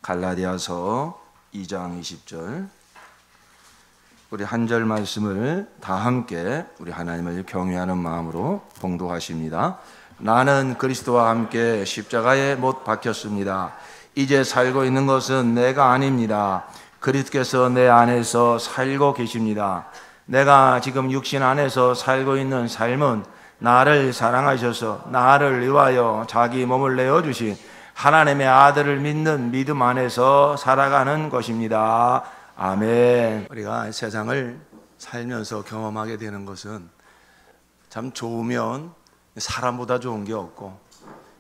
갈라디아서 2장 20절, 우리 한 절 말씀을 다 함께 우리 하나님을 경외하는 마음으로 봉독하십니다. 나는 그리스도와 함께 십자가에 못 박혔습니다. 이제 살고 있는 것은 내가 아닙니다. 그리스도께서 내 안에서 살고 계십니다. 내가 지금 육신 안에서 살고 있는 삶은 나를 사랑하셔서 나를 위하여 자기 몸을 내어주신 하나님의 아들을 믿는 믿음 안에서 살아가는 것입니다. 아멘. 우리가 세상을 살면서 경험하게 되는 것은 참 좋으면 사람보다 좋은 게 없고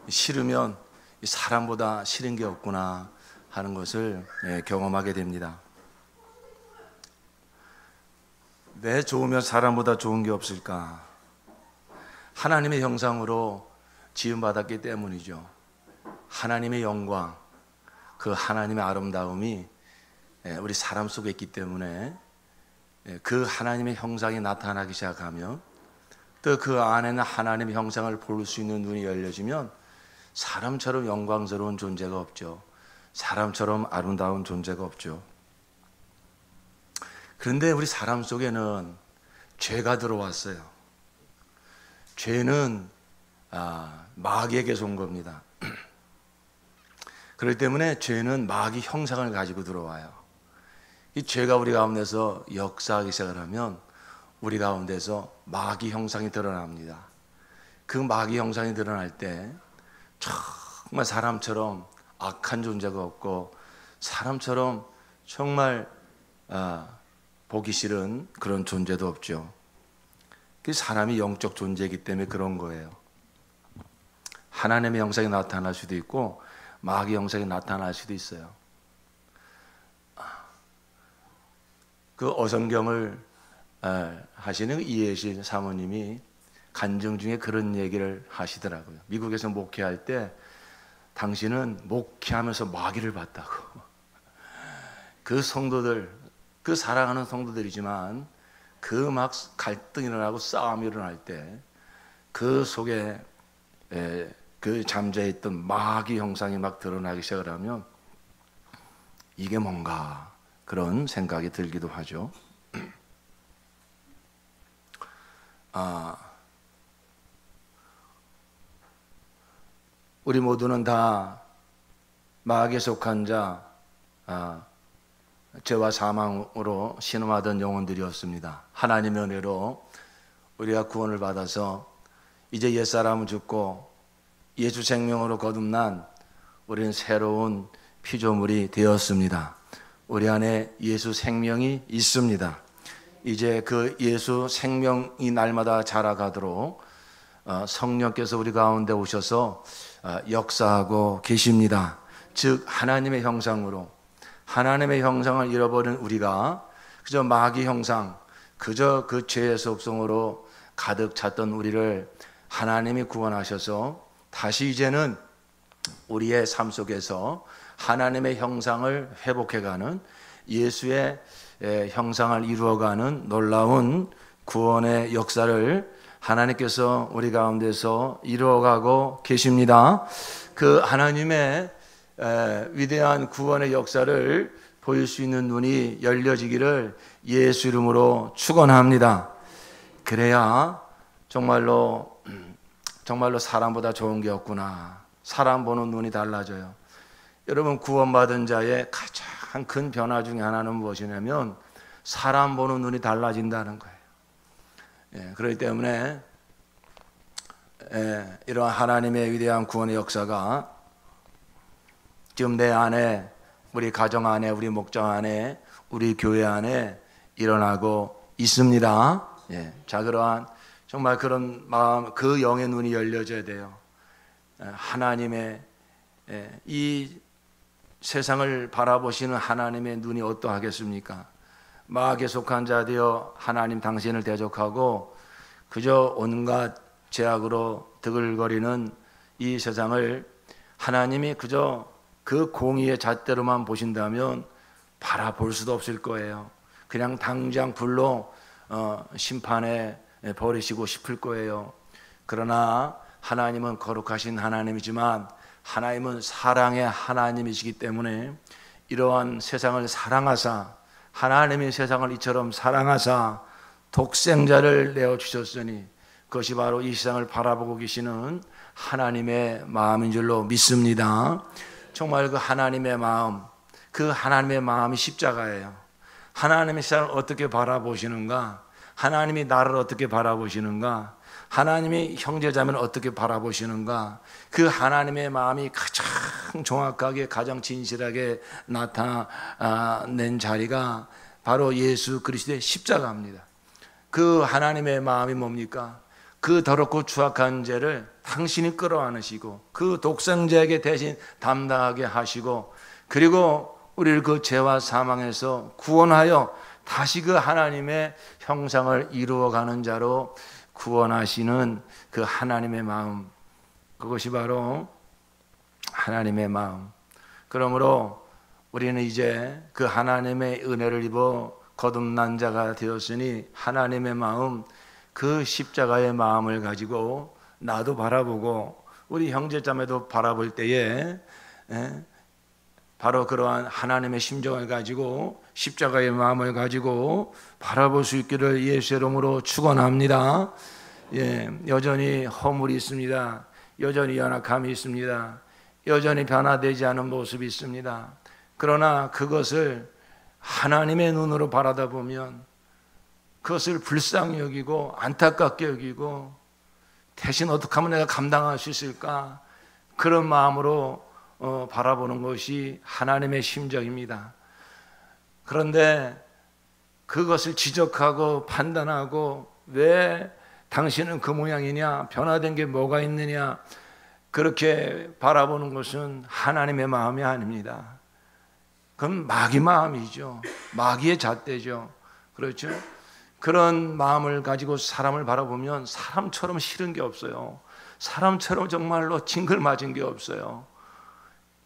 싫으면 사람보다 싫은 게 없구나 하는 것을 경험하게 됩니다. 왜 좋으면 사람보다 좋은 게 없을까? 하나님의 형상으로 지음받았기 때문이죠. 하나님의 영광, 그 하나님의 아름다움이 우리 사람 속에 있기 때문에 그 하나님의 형상이 나타나기 시작하면, 또 그 안에는 하나님의 형상을 볼 수 있는 눈이 열려지면 사람처럼 영광스러운 존재가 없죠. 사람처럼 아름다운 존재가 없죠. 그런데 우리 사람 속에는 죄가 들어왔어요. 죄는 마귀에게서 온 겁니다. 그렇기 때문에 죄는 마귀 형상을 가지고 들어와요. 이 죄가 우리 가운데서 역사하기 시작을 하면 우리 가운데서 마귀 형상이 드러납니다. 그 마귀 형상이 드러날 때 정말 사람처럼 악한 존재가 없고 사람처럼 정말 보기 싫은 그런 존재도 없죠. 그 사람이 영적 존재이기 때문에 그런 거예요. 하나님의 형상이 나타날 수도 있고 마귀 형상이 나타날 수도 있어요. 그 어성경을 하시는 이해실 사모님이 간증 중에 그런 얘기를 하시더라고요. 미국에서 목회할 때 당신은 목회하면서 마귀를 봤다고. 그 성도들, 그 사랑하는 성도들이지만 그 막 갈등이 일어나고 싸움이 일어날 때 그 속에 그 잠재있던 마귀 형상이 막 드러나기 시작을 하면 이게 뭔가 그런 생각이 들기도 하죠. 우리 모두는 다 마귀에 속한 자, 죄와 사망으로 신음하던 영혼들이었습니다. 하나님의 은혜로 우리가 구원을 받아서 이제 옛사람은 죽고 예수 생명으로 거듭난 우리는 새로운 피조물이 되었습니다. 우리 안에 예수 생명이 있습니다. 이제 그 예수 생명이 날마다 자라가도록 성령께서 우리 가운데 오셔서 역사하고 계십니다. 즉 하나님의 형상으로, 하나님의 형상을 잃어버린 우리가 그저 마귀 형상, 그저 그 죄의 속성으로 가득 찼던 우리를 하나님이 구원하셔서 다시 이제는 우리의 삶 속에서 하나님의 형상을 회복해가는, 예수의 형상을 이루어가는 놀라운 구원의 역사를 하나님께서 우리 가운데서 이루어가고 계십니다. 그 하나님의 위대한 구원의 역사를 보일 수 있는 눈이 열려지기를 예수 이름으로 축원합니다. 그래야 정말로 사람보다 좋은 게 없구나. 사람 보는 눈이 달라져요. 여러분, 구원받은 자의 가장 큰 변화 중에 하나는 무엇이냐면 사람 보는 눈이 달라진다는 거예요. 그렇기 때문에 이러한 하나님의 위대한 구원의 역사가 지금 내 안에, 우리 가정 안에, 우리 목장 안에, 우리 교회 안에 일어나고 있습니다. 자, 그러한 정말 그런 마음, 그 영의 눈이 열려져야 돼요. 하나님의 이 세상을 바라보시는 하나님의 눈이 어떠하겠습니까? 마귀에 속한 자 되어 하나님 당신을 대적하고 그저 온갖 죄악으로 드글거리는 이 세상을 하나님이 그저 그 공의의 잣대로만 보신다면 바라볼 수도 없을 거예요. 그냥 당장 불로 심판에 버리시고 싶을 거예요. 그러나 하나님은 거룩하신 하나님이지만 하나님은 사랑의 하나님이시기 때문에 이러한 세상을 사랑하사, 하나님이 세상을 이처럼 사랑하사 독생자를 내어주셨으니 그것이 바로 이 세상을 바라보고 계시는 하나님의 마음인 줄로 믿습니다. 정말 그 하나님의 마음, 그 하나님의 마음이 십자가예요. 하나님의 세상을 어떻게 바라보시는가? 하나님이 나를 어떻게 바라보시는가? 하나님이 형제자매를 어떻게 바라보시는가? 그 하나님의 마음이 가장 정확하게, 가장 진실하게 나타낸 자리가 바로 예수 그리스도의 십자가입니다. 그 하나님의 마음이 뭡니까? 그 더럽고 추악한 죄를 당신이 끌어안으시고 그 독생자에게 대신 담당하게 하시고, 그리고 우리를 그 죄와 사망에서 구원하여 다시 그 하나님의 형상을 이루어가는 자로 구원하시는 그 하나님의 마음, 그것이 바로 하나님의 마음. 그러므로 우리는 이제 그 하나님의 은혜를 입어 거듭난 자가 되었으니 하나님의 마음, 그 십자가의 마음을 가지고 나도 바라보고 우리 형제자매도 바라볼 때에 바로 그러한 하나님의 심정을 가지고 십자가의 마음을 가지고 바라볼 수 있기를 예수의 이름으로 축원합니다. 여전히 허물이 있습니다. 여전히 연약함이 있습니다. 여전히 변화되지 않은 모습이 있습니다. 그러나 그것을 하나님의 눈으로 바라다 보면 그것을 불쌍히 여기고 안타깝게 여기고 대신 어떻게 하면 내가 감당할 수 있을까, 그런 마음으로 바라보는 것이 하나님의 심정입니다. 그런데 그것을 지적하고 판단하고 왜 당신은 그 모양이냐, 변화된 게 뭐가 있느냐, 그렇게 바라보는 것은 하나님의 마음이 아닙니다. 그건 마귀 마음이죠. 마귀의 잣대죠. 그렇죠? 그런 마음을 가지고 사람을 바라보면 사람처럼 싫은 게 없어요. 사람처럼 정말로 징글맞은 게 없어요.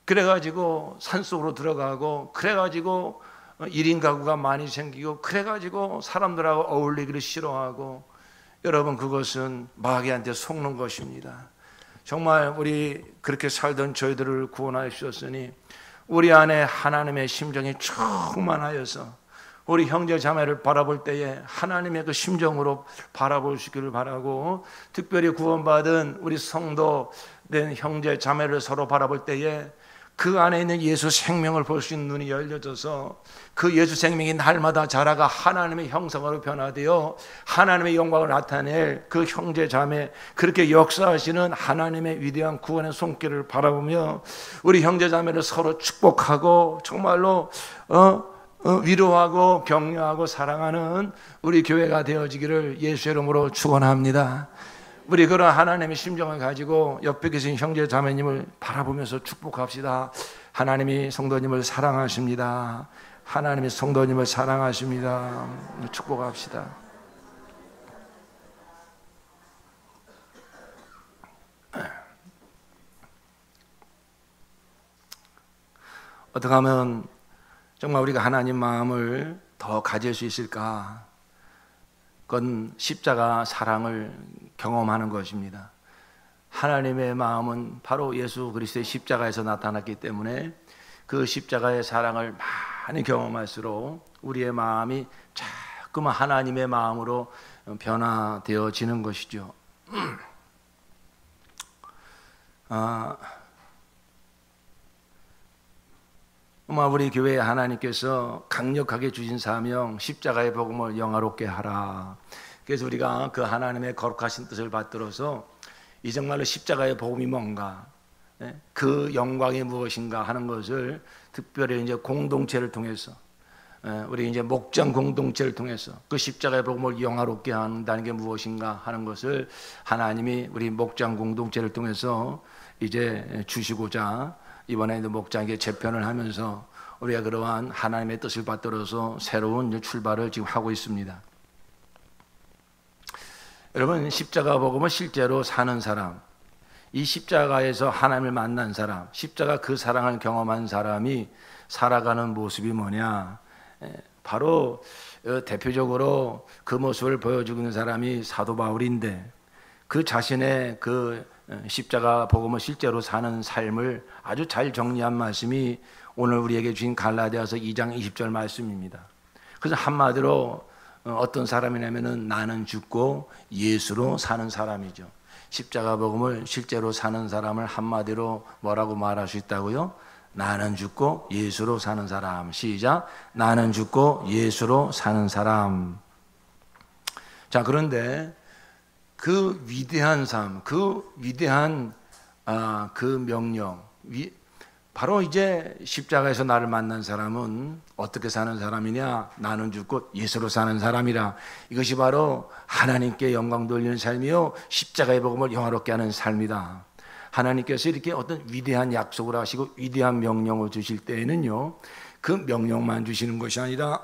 그래가지고 산속으로 들어가고, 그래가지고 1인 가구가 많이 생기고, 그래가지고 사람들하고 어울리기를 싫어하고, 여러분 그것은 마귀한테 속는 것입니다. 정말 우리 그렇게 살던 저희들을 구원하여 주셨으니 우리 안에 하나님의 심정이 충만하여서 우리 형제 자매를 바라볼 때에 하나님의 그 심정으로 바라볼 수 있기를 바라고, 특별히 구원받은 우리 성도된 형제 자매를 서로 바라볼 때에 그 안에 있는 예수 생명을 볼 수 있는 눈이 열려져서 그 예수 생명이 날마다 자라가 하나님의 형상으로 변화되어 하나님의 영광을 나타낼 그 형제 자매, 그렇게 역사하시는 하나님의 위대한 구원의 손길을 바라보며 우리 형제 자매를 서로 축복하고 정말로 위로하고 격려하고 사랑하는 우리 교회가 되어지기를 예수의 이름으로 축원합니다. 우리 그런 하나님의 심정을 가지고 옆에 계신 형제 자매님을 바라보면서 축복합시다. 하나님이 성도님을 사랑하십니다. 하나님이 성도님을 사랑하십니다. 축복합시다. 어떻게 하면 정말 우리가 하나님 마음을 더 가질 수 있을까? 그건 십자가 사랑을 경험하는 것입니다. 하나님의 마음은 바로 예수 그리스도의 십자가에서 나타났기 때문에 그 십자가의 사랑을 많이 경험할수록 우리의 마음이 자꾸만 하나님의 마음으로 변화되어지는 것이죠. 우리 교회에 하나님께서 강력하게 주신 사명, 십자가의 복음을 영화롭게 하라. 그래서 우리가 그 하나님의 거룩하신 뜻을 받들어서 이 정말로 십자가의 복음이 뭔가, 그 영광이 무엇인가 하는 것을 특별히 이제 공동체를 통해서, 우리 이제 목장 공동체를 통해서 그 십자가의 복음을 영화롭게 한다는 게 무엇인가 하는 것을 하나님이 우리 목장 공동체를 통해서 이제 주시고자 이번에 목장에게 재편을 하면서 우리가 그러한 하나님의 뜻을 받들어서 새로운 출발을 지금 하고 있습니다. 여러분, 십자가 복음은 실제로 사는 사람, 이 십자가에서 하나님을 만난 사람, 십자가 그 사랑을 경험한 사람이 살아가는 모습이 뭐냐? 바로 대표적으로 그 모습을 보여주고 있는 사람이 사도 바울인데, 그 자신의 그 십자가 복음을 실제로 사는 삶을 아주 잘 정리한 말씀이 오늘 우리에게 주신 갈라디아서 2장 20절 말씀입니다. 그래서 한마디로 어떤 사람이냐면은 나는 죽고 예수로 사는 사람이죠. 십자가 복음을 실제로 사는 사람을 한마디로 뭐라고 말할 수 있다고요? 나는 죽고 예수로 사는 사람. 시작. 나는 죽고 예수로 사는 사람. 자, 그런데 그 위대한 삶, 그 위대한 그 명령, 바로 이제 십자가에서 나를 만난 사람은 어떻게 사는 사람이냐? 나는 죽고 예수로 사는 사람이라. 이것이 바로 하나님께 영광 돌리는 삶이요, 십자가의 복음을 영화롭게 하는 삶이다. 하나님께서 이렇게 어떤 위대한 약속을 하시고 위대한 명령을 주실 때에는요, 그 명령만 주시는 것이 아니라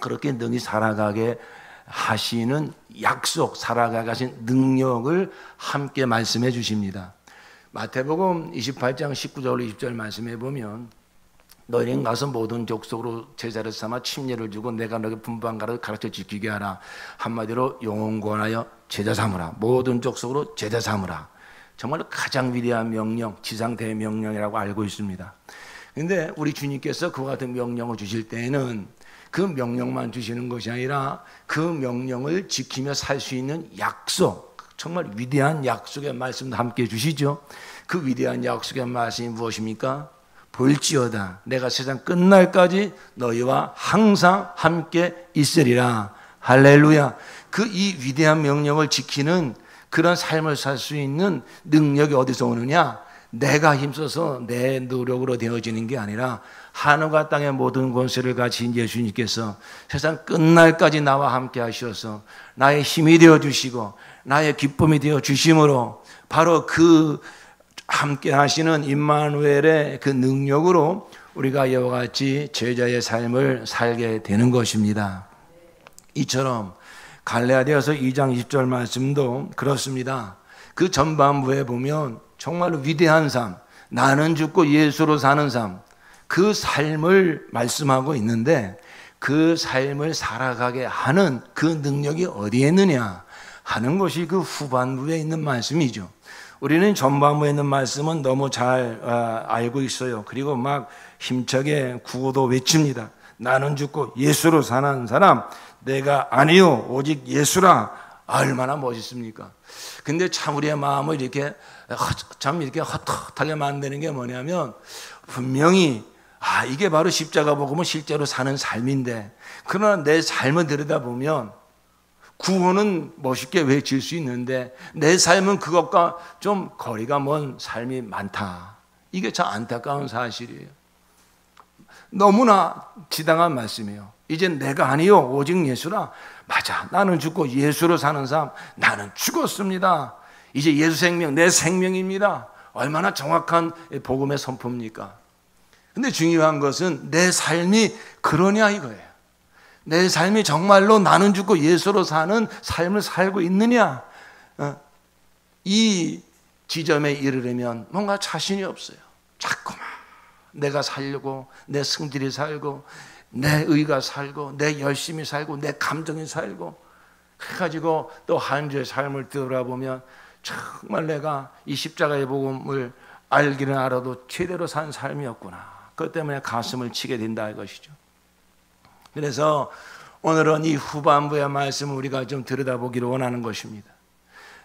그렇게 능히 살아가게 하시는 약속, 살아가게 하신 능력을 함께 말씀해 주십니다. 마태복음 28장 19절 20절 말씀해 보면 너희는 가서 모든 족속으로 제자를 삼아 침례를 주고 내가 너에게 분부한 가를 가르쳐 지키게 하라. 한마디로 영원하여 제자 삼으라. 모든 족속으로 제자 삼으라. 정말 가장 위대한 명령, 지상 대명령이라고 알고 있습니다. 그런데 우리 주님께서 그와 같은 명령을 주실 때에는 그 명령만 주시는 것이 아니라 그 명령을 지키며 살 수 있는 약속, 정말 위대한 약속의 말씀도 함께 주시죠. 그 위대한 약속의 말씀이 무엇입니까? 볼지어다 내가 세상 끝날까지 너희와 항상 함께 있으리라. 할렐루야. 그 이 위대한 명령을 지키는 그런 삶을 살 수 있는 능력이 어디서 오느냐? 내가 힘써서 내 노력으로 되어지는 게 아니라 하늘과 땅의 모든 권세를 가진 예수님께서 세상 끝날까지 나와 함께 하셔서 나의 힘이 되어주시고 나의 기쁨이 되어주심으로 바로 그 함께 하시는 임마누엘의 그 능력으로 우리가 이와 같이 제자의 삶을 살게 되는 것입니다. 이처럼 갈라디아서 2장 20절 말씀도 그렇습니다. 그 전반부에 보면 정말로 위대한 삶, 나는 죽고 예수로 사는 삶, 그 삶을 말씀하고 있는데 그 삶을 살아가게 하는 그 능력이 어디에 있느냐 하는 것이 그 후반부에 있는 말씀이죠. 우리는 전반부에 있는 말씀은 너무 잘 알고 있어요. 그리고 막 힘차게 구호도 외칩니다. 나는 죽고 예수로 사는 사람, 내가 아니요 오직 예수라. 얼마나 멋있습니까? 근데 참 우리의 마음을 이렇게 참 이렇게 헛헛하게 만드는 게 뭐냐면 분명히 이게 바로 십자가 복음은 실제로 사는 삶인데, 그러나 내 삶을 들여다보면 구호는 멋있게 외칠 수 있는데 내 삶은 그것과 좀 거리가 먼 삶이 많다. 이게 참 안타까운 사실이에요. 너무나 지당한 말씀이에요. 이제 내가 아니요 오직 예수라. 맞아, 나는 죽고 예수로 사는 삶, 나는 죽었습니다. 이제 예수 생명, 내 생명입니다. 얼마나 정확한 복음의 선포입니까? 근데 중요한 것은 내 삶이 그러냐 이거예요. 내 삶이 정말로 나는 죽고 예수로 사는 삶을 살고 있느냐, 이 지점에 이르려면 뭔가 자신이 없어요. 자꾸만 내가 살려고, 내 승질이 살고, 내 의가 살고, 내 열심히 살고, 내 감정이 살고 해가지고 또 한 주의 삶을 돌아보면 정말 내가 이 십자가의 복음을 알기는 알아도 제대로 산 삶이었구나. 그것 때문에 가슴을 치게 된다 이것이죠. 그래서 오늘은 이 후반부의 말씀을 우리가 좀 들여다보기를 원하는 것입니다.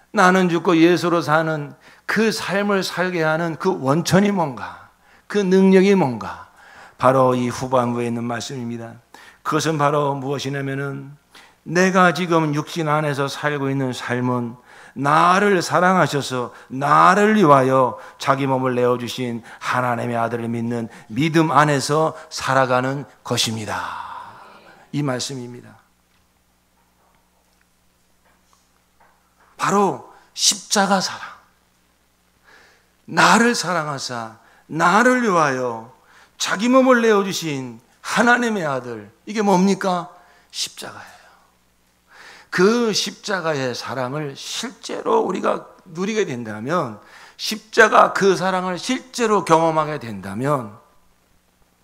나는 죽고 예수로 사는 그 삶을 살게 하는 그 원천이 뭔가, 그 능력이 뭔가, 바로 이 후반부에 있는 말씀입니다. 그것은 바로 무엇이냐면은 내가 지금 육신 안에서 살고 있는 삶은 나를 사랑하셔서 나를 위하여 자기 몸을 내어주신 하나님의 아들을 믿는 믿음 안에서 살아가는 것입니다. 이 말씀입니다. 바로 십자가 사랑, 나를 사랑하사 나를 위하여 자기 몸을 내어주신 하나님의 아들, 이게 뭡니까? 십자가예요. 그 십자가의 사랑을 실제로 우리가 누리게 된다면, 십자가 그 사랑을 실제로 경험하게 된다면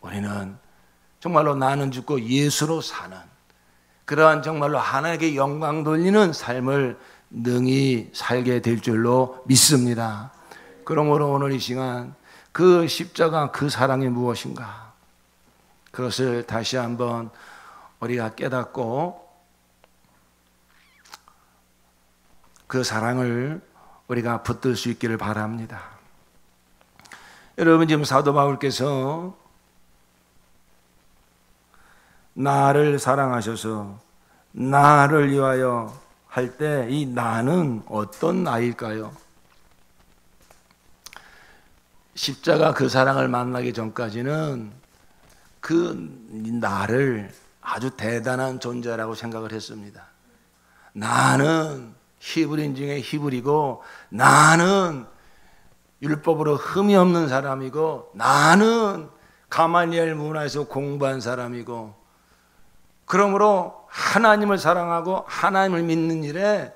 우리는 정말로 나는 죽고 예수로 사는 그러한 정말로 하나님께 영광 돌리는 삶을 능히 살게 될 줄로 믿습니다. 그러므로 오늘 이 시간 그 십자가 그 사랑이 무엇인가, 그것을 다시 한번 우리가 깨닫고 그 사랑을 우리가 붙들 수 있기를 바랍니다. 여러분, 지금 사도 바울께서 나를 사랑하셔서 나를 위하여 할 때 이 나는 어떤 나일까요? 십자가 그 사랑을 만나기 전까지는 그 나를 아주 대단한 존재라고 생각을 했습니다. 나는 히브리인 중에 히브리고, 나는 율법으로 흠이 없는 사람이고, 나는 가말리엘 문화에서 공부한 사람이고, 그러므로 하나님을 사랑하고 하나님을 믿는 일에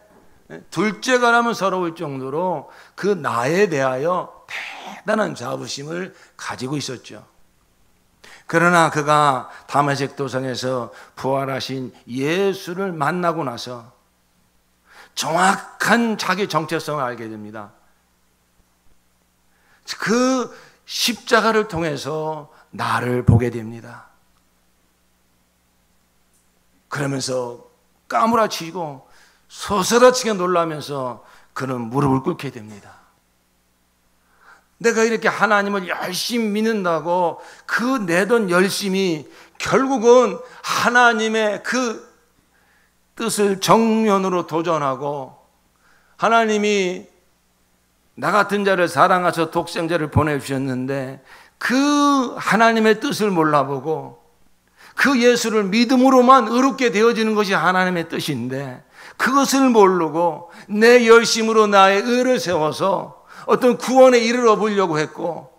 둘째가라면 서러울 정도로 그 나에 대하여 대단한 자부심을 가지고 있었죠. 그러나 그가 다메섹 도상에서 부활하신 예수를 만나고 나서 정확한 자기 정체성을 알게 됩니다. 그 십자가를 통해서 나를 보게 됩니다. 그러면서 까무라치고 서스라치게 놀라면서 그는 무릎을 꿇게 됩니다. 내가 이렇게 하나님을 열심히 믿는다고 그 내던 열심이 결국은 하나님의 그 뜻을 정면으로 도전하고, 하나님이 나 같은 자를 사랑하셔서 독생자를 보내주셨는데 그 하나님의 뜻을 몰라보고 그 예수를 믿음으로만 의롭게 되어지는 것이 하나님의 뜻인데 그것을 모르고 내 열심으로 나의 의를 세워서 어떤 구원에 이르러 보려고 했고,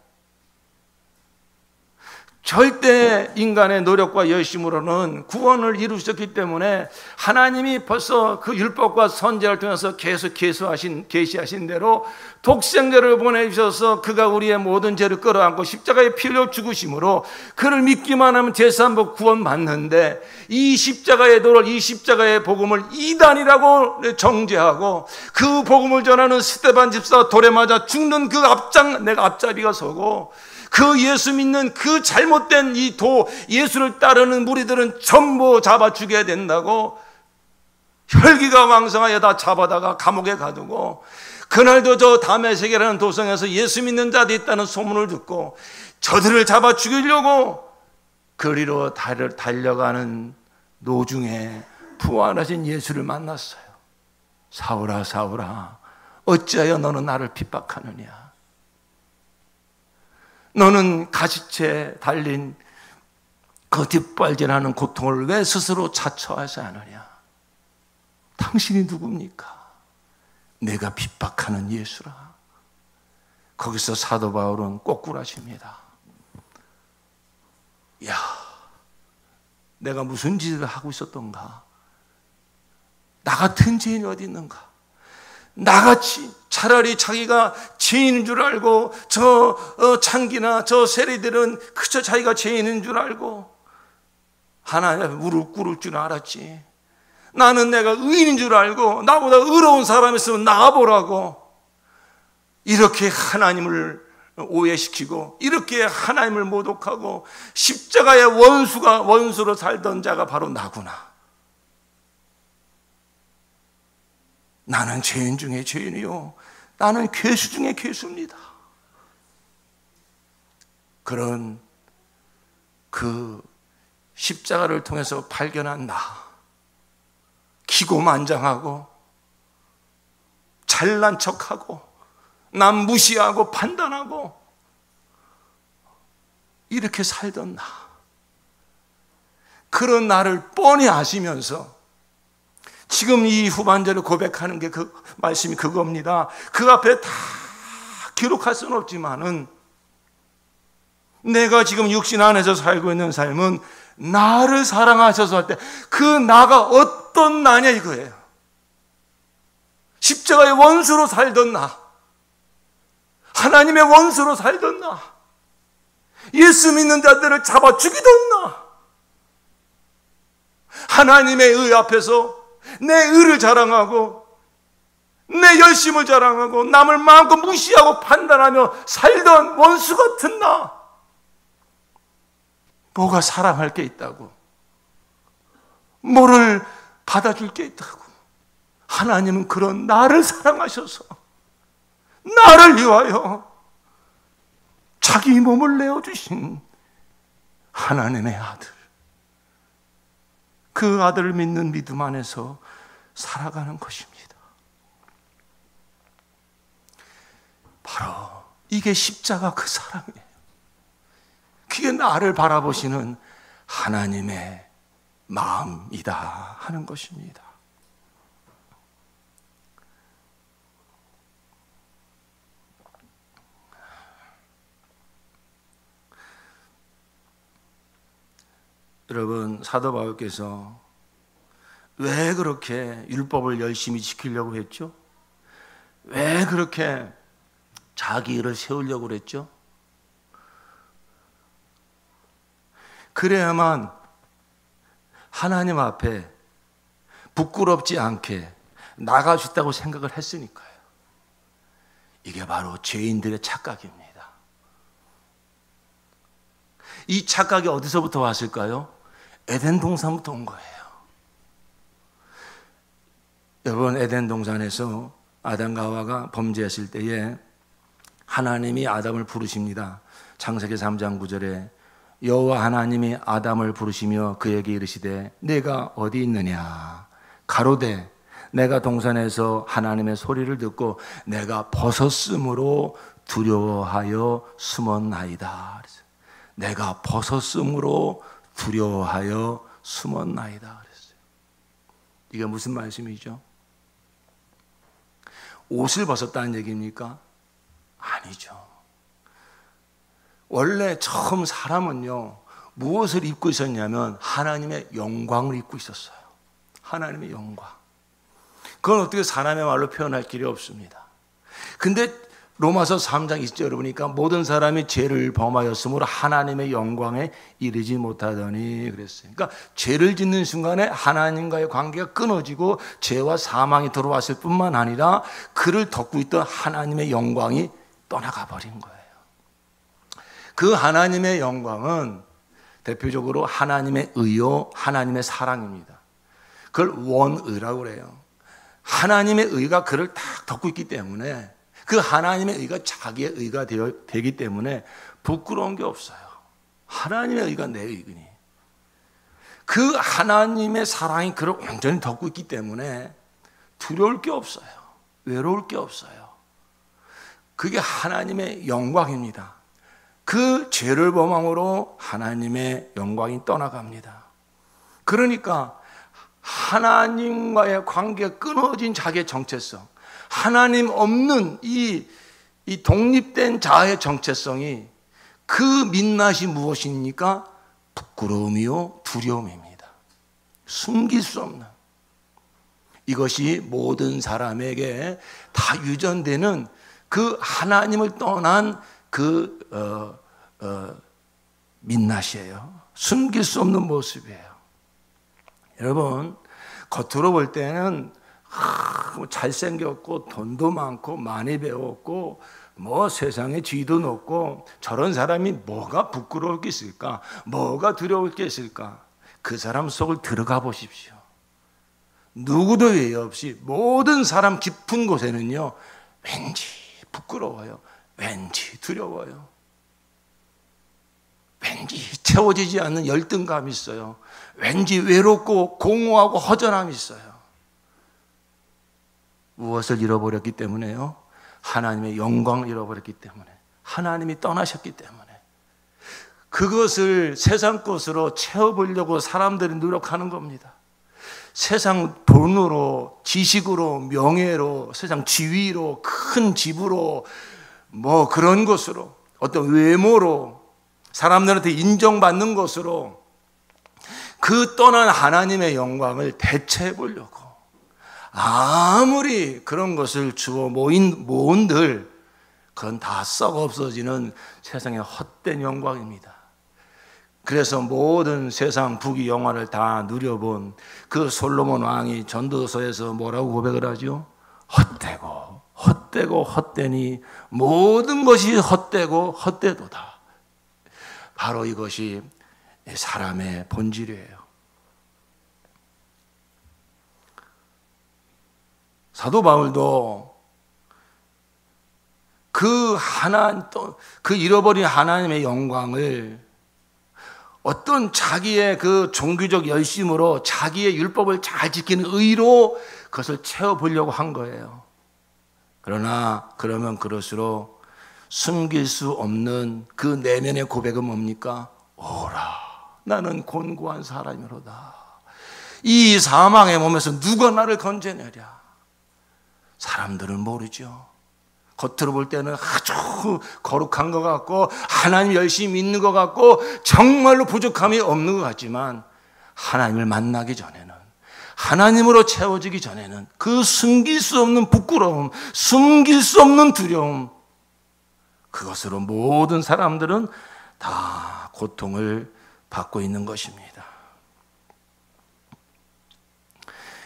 절대 인간의 노력과 열심으로는 구원을 이루셨기 때문에 하나님이 벌써 그 율법과 선지자를 통해서 계속 계시하신 대로 독생자를 보내주셔서 그가 우리의 모든 죄를 끌어안고 십자가에 피 흘려 죽으심으로 그를 믿기만 하면 제3복 구원받는데, 이 십자가의 도를, 이 십자가의 복음을 이단이라고 정죄하고 그 복음을 전하는 스데반 집사 돌에 맞아 죽는 그 내가 앞잡이가 서고, 그 예수 믿는 그 잘못된 예수를 따르는 무리들은 전부 잡아 죽여야 된다고 혈기가 왕성하여 다 잡아다가 감옥에 가두고, 그날도 저 다메섹이라는 도성에서 예수 믿는 자들이 있다는 소문을 듣고 저들을 잡아 죽이려고 거리로 달려가는 노중에 부활하신 예수를 만났어요. 사울아 사울아, 어찌하여 너는 나를 핍박하느냐? 너는 가시채 달린 그 뒷발질하는 고통을 왜 스스로 자처하지 않으냐? 당신이 누굽니까? 내가 핍박하는 예수라. 거기서 사도 바울은 꼬꾸라집니다. 야, 내가 무슨 짓을 하고 있었던가? 나 같은 죄인이 어디 있는가? 나같이 차라리 자기가 죄인인 줄 알고 저 창기나 저 세리들은 그저 자기가 죄인인 줄 알고 하나님 무릎 꿇을 줄 알았지. 나는 내가 의인인 줄 알고 나보다 의로운 사람이 있으면 나와보라고 이렇게 하나님을 오해시키고 이렇게 하나님을 모독하고 십자가의 원수로 살던 자가 바로 나구나. 나는 죄인 중에 죄인이요, 나는 괴수 중에 괴수입니다. 그런 그 십자가를 통해서 발견한 나, 기고만장하고 잘난 척하고 남 무시하고 판단하고 이렇게 살던 나, 그런 나를 뻔히 아시면서 지금 이 후반절을 고백하는 게 그 말씀이 그겁니다. 그 앞에 다 기록할 수는 없지만은 내가 지금 육신 안에서 살고 있는 삶은 나를 사랑하셔서 할 때 그 나가 어떤 나냐 이거예요. 십자가의 원수로 살던 나, 하나님의 원수로 살던 나, 예수 믿는 자들을 잡아 죽이던 나, 하나님의 의 앞에서 내 의를 자랑하고 내 열심을 자랑하고 남을 마음껏 무시하고 판단하며 살던 원수 같은 나, 뭐가 사랑할 게 있다고, 뭐를 받아줄 게 있다고. 하나님은 그런 나를 사랑하셔서 나를 위하여 자기 몸을 내어주신 하나님의 아들, 그 아들을 믿는 믿음 안에서 살아가는 것입니다. 바로 이게 십자가 그 사랑이에요. 그게 나를 바라보시는 하나님의 마음이다 하는 것입니다. 여러분, 사도 바울께서 왜 그렇게 율법을 열심히 지키려고 했죠? 왜 그렇게 자기 일을 세우려고 그랬죠? 그래야만 하나님 앞에 부끄럽지 않게 나갈 수 있다고 생각을 했으니까요. 이게 바로 죄인들의 착각입니다. 이 착각이 어디서부터 왔을까요? 에덴 동산부터 온 거예요. 여러분, 에덴 동산에서 아담과 하와가 범죄했을 때에 하나님이 아담을 부르십니다. 창세기 3장 9절에 여호와 하나님이 아담을 부르시며 그에게 이르시되 내가 어디 있느냐, 가로되 내가 동산에서 하나님의 소리를 듣고 내가 벗었으므로 두려워하여 숨었나이다. 내가 벗었으므로 두려워하여 숨었나이다 그랬어요. 이게 무슨 말씀이죠? 옷을 벗었다는 얘기입니까? 아니죠. 원래 처음 사람은요, 무엇을 입고 있었냐면 하나님의 영광을 입고 있었어요. 하나님의 영광. 그건 어떻게 사람의 말로 표현할 길이 없습니다. 근데 로마서 3장 20절을 보니까 모든 사람이 죄를 범하였으므로 하나님의 영광에 이르지 못하더니 그랬어요. 그러니까 죄를 짓는 순간에 하나님과의 관계가 끊어지고 죄와 사망이 들어왔을 뿐만 아니라 그를 덮고 있던 하나님의 영광이 떠나가 버린 거예요. 그 하나님의 영광은 대표적으로 하나님의 의요, 하나님의 사랑입니다. 그걸 원의라고 그래요. 하나님의 의가 그를 딱 덮고 있기 때문에, 그 하나님의 의가 자기의 의가 되기 때문에 부끄러운 게 없어요. 하나님의 의가 내 의니. 그 하나님의 사랑이 그를 완전히 덮고 있기 때문에 두려울 게 없어요. 외로울 게 없어요. 그게 하나님의 영광입니다. 그 죄를 범함으로 하나님의 영광이 떠나갑니다. 그러니까 하나님과의 관계가 끊어진 자기의 정체성, 하나님 없는 이 독립된 자아의 정체성이, 그 민낯이 무엇입니까? 부끄러움이요, 두려움입니다. 숨길 수 없는. 이것이 모든 사람에게 다 유전되는 그 하나님을 떠난 그 민낯이에요. 숨길 수 없는 모습이에요. 여러분, 겉으로 볼 때는 잘생겼고 돈도 많고 많이 배웠고 뭐 세상에 지위도 높고 저런 사람이 뭐가 부끄러울 게 있을까? 뭐가 두려울 게 있을까? 그 사람 속을 들어가 보십시오. 누구도 예의 없이 모든 사람 깊은 곳에는요, 왠지 부끄러워요. 왠지 두려워요. 왠지 채워지지 않는 열등감이 있어요. 왠지 외롭고 공허하고 허전함이 있어요. 무엇을 잃어버렸기 때문에요? 하나님의 영광을 잃어버렸기 때문에, 하나님이 떠나셨기 때문에. 그것을 세상 것으로 채워보려고 사람들이 노력하는 겁니다. 세상 돈으로, 지식으로, 명예로, 세상 지위로, 큰 집으로, 뭐 그런 것으로, 어떤 외모로, 사람들한테 인정받는 것으로 그 떠난 하나님의 영광을 대체해 보려고 아무리 그런 것을 주어 모은들 그건 다 썩어 없어지는 세상의 헛된 영광입니다. 그래서 모든 세상 부귀 영화를 다 누려본 그 솔로몬 왕이 전도서에서 뭐라고 고백을 하죠? 헛되고 헛되니 모든 것이 헛되고 헛되도다. 바로 이것이 사람의 본질이에요. 사도 바울도 그 잃어버린 하나님의 영광을 어떤 자기의 그 종교적 열심으로 자기의 율법을 잘 지키는 의로 그것을 채워보려고 한 거예요. 그러나 그러면 그럴수록 숨길 수 없는 그 내면의 고백은 뭡니까? 오라, 나는 곤고한 사람이로다. 이 사망의 몸에서 누가 나를 건져내랴. 사람들은 모르죠. 겉으로 볼 때는 아주 거룩한 것 같고 하나님 열심히 믿는 것 같고 정말로 부족함이 없는 것 같지만 하나님을 만나기 전에는, 하나님으로 채워지기 전에는 그 숨길 수 없는 부끄러움, 숨길 수 없는 두려움, 그것으로 모든 사람들은 다 고통을 받고 있는 것입니다.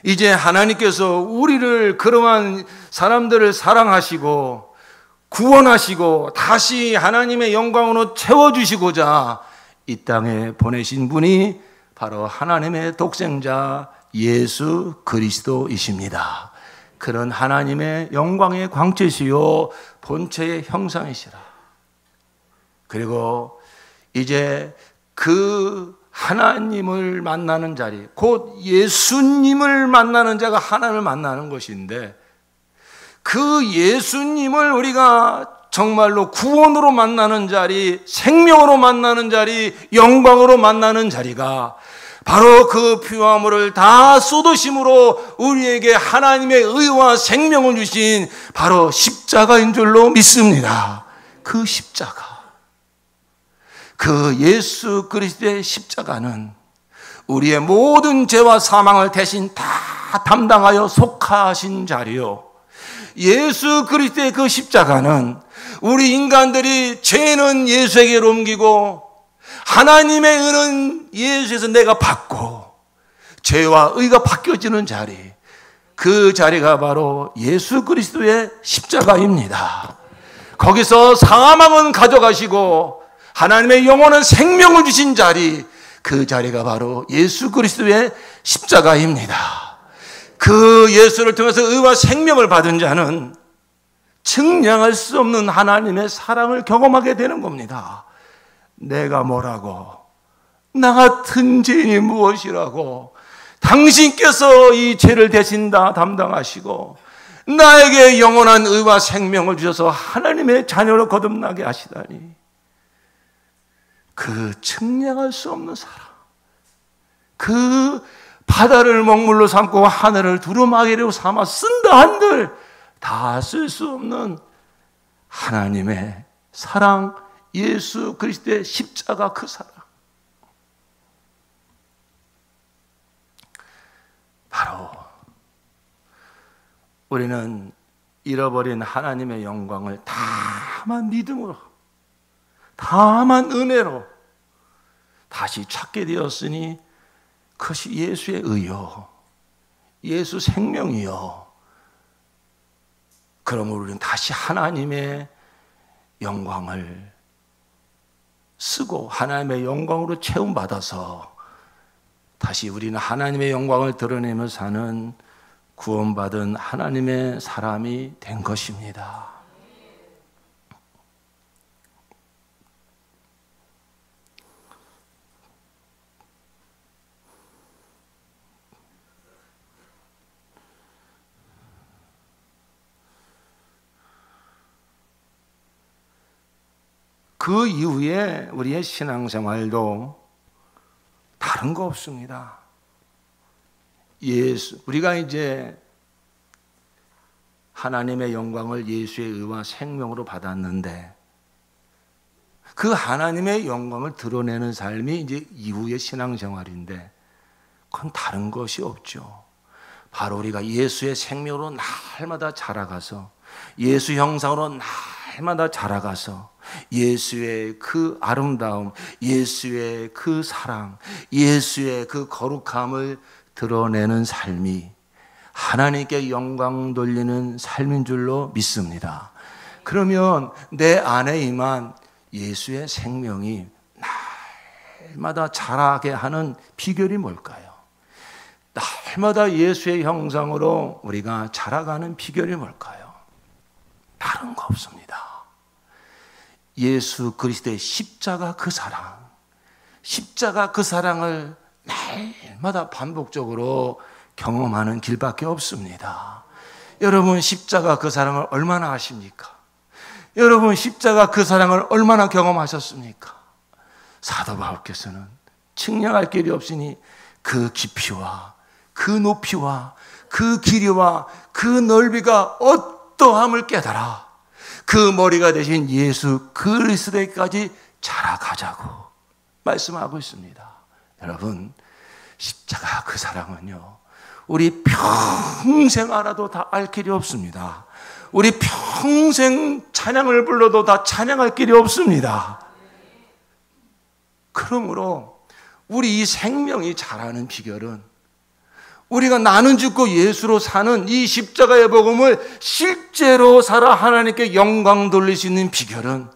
이제 하나님께서 우리를 그러한 사람들을 사랑하시고 구원하시고 다시 하나님의 영광으로 채워주시고자 이 땅에 보내신 분이 바로 하나님의 독생자 예수 그리스도이십니다. 그런 하나님의 영광의 광채시요 본체의 형상이시라. 그리고 이제 그 하나님을 만나는 자리, 곧 예수님을 만나는 자가 하나님을 만나는 것인데, 그 예수님을 우리가 정말로 구원으로 만나는 자리, 생명으로 만나는 자리, 영광으로 만나는 자리가 바로 그 피와 물을 다 쏟으심으로 우리에게 하나님의 의와 생명을 주신 바로 십자가인 줄로 믿습니다. 그 십자가, 그 예수 그리스도의 십자가는 우리의 모든 죄와 사망을 대신 다 담당하여 속하신 자리요, 예수 그리스도의 그 십자가는 우리 인간들이 죄는 예수에게로 옮기고 하나님의 의는 예수에서 내가 받고 죄와 의가 바뀌어지는 자리, 그 자리가 바로 예수 그리스도의 십자가입니다. 거기서 사망은 가져가시고 하나님의 영원한 생명을 주신 자리, 그 자리가 바로 예수 그리스도의 십자가입니다. 그 예수를 통해서 의와 생명을 받은 자는 측량할 수 없는 하나님의 사랑을 경험하게 되는 겁니다. 내가 뭐라고, 나 같은 죄인이 무엇이라고, 당신께서 이 죄를 대신 다 담당하시고 나에게 영원한 의와 생명을 주셔서 하나님의 자녀로 거듭나게 하시다니, 그 측량할 수 없는 사랑, 그 바다를 먹물로 삼고 하늘을 두루마기로 삼아 쓴다 한들 다 쓸 수 없는 하나님의 사랑, 예수 그리스도의 십자가, 그 사랑, 바로 우리는 잃어버린 하나님의 영광을 다만 믿음으로, 다만 은혜로 다시 찾게 되었으니 그것이 예수의 의요, 예수 생명이요. 그러므로 우리는 다시 하나님의 영광을 쓰고 하나님의 영광으로 채움받아서 다시 우리는 하나님의 영광을 드러내며 사는 구원받은 하나님의 사람이 된 것입니다. 그 이후에 우리의 신앙생활도 다른 거 없습니다. 우리가 이제 하나님의 영광을 예수의 의와 생명으로 받았는데 그 하나님의 영광을 드러내는 삶이 이제 이후의 신앙생활인데 그건 다른 것이 없죠. 바로 우리가 예수의 생명으로 날마다 자라가서 예수 형상으로 날마다 자라가서 예수의 그 아름다움, 예수의 그 사랑, 예수의 그 거룩함을 드러내는 삶이 하나님께 영광 돌리는 삶인 줄로 믿습니다. 그러면 내 안에 임한 예수의 생명이 날마다 자라게 하는 비결이 뭘까요? 날마다 예수의 형상으로 우리가 자라가는 비결이 뭘까요? 다른 거 없습니다. 예수 그리스도의 십자가 그 사랑, 십자가 그 사랑을 날마다 반복적으로 경험하는 길밖에 없습니다. 여러분, 십자가 그 사랑을 얼마나 아십니까? 여러분, 십자가 그 사랑을 얼마나 경험하셨습니까? 사도 바울께서는 측량할 길이 없으니 그 깊이와 그 높이와 그 길이와 그 넓이가 어떠함을 깨달아 그 머리가 되신 예수 그리스도에까지 자라가자고 말씀하고 있습니다. 여러분, 십자가 그 사랑은요, 우리 평생 알아도 다 알 길이 없습니다. 우리 평생 찬양을 불러도 다 찬양할 길이 없습니다. 그러므로 우리 이 생명이 자라는 비결은 우리가 나는 죽고 예수로 사는 이 십자가의 복음을 실제로 살아 하나님께 영광 돌릴 수 있는 비결은